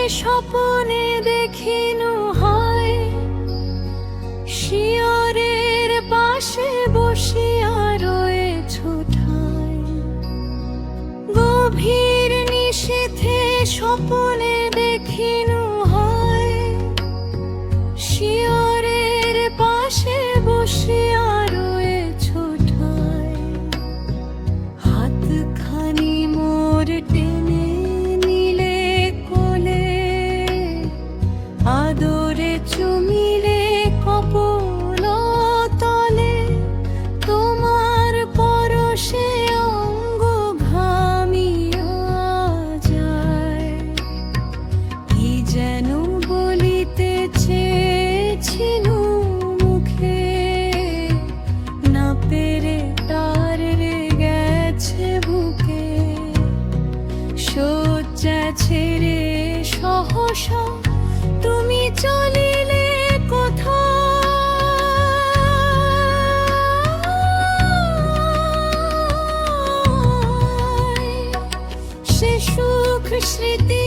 স্বপনে দেখিনু হয়, শিয়রের পাশে বসিয়া রয়েছ ঠায়। গভীর নিশীথে স্বপনে দেখিনু হয়, শিয়রের পাশে বসিয়া রয়েছ ঠায়। হাতখানি মোর টেনে নিলে কোলে, আদরে চুমিলে কপোল তলে। তোমার পরশে অঙ্গ ঘামিয়া যায়, কি যেন বলিতে চেয়েছিনু মুখে, না পেরে তার গেছে বুকে। শয্যা ছেড়ে সহসা তুমি চলিলে কোথায়, সে সুখ স্মৃতি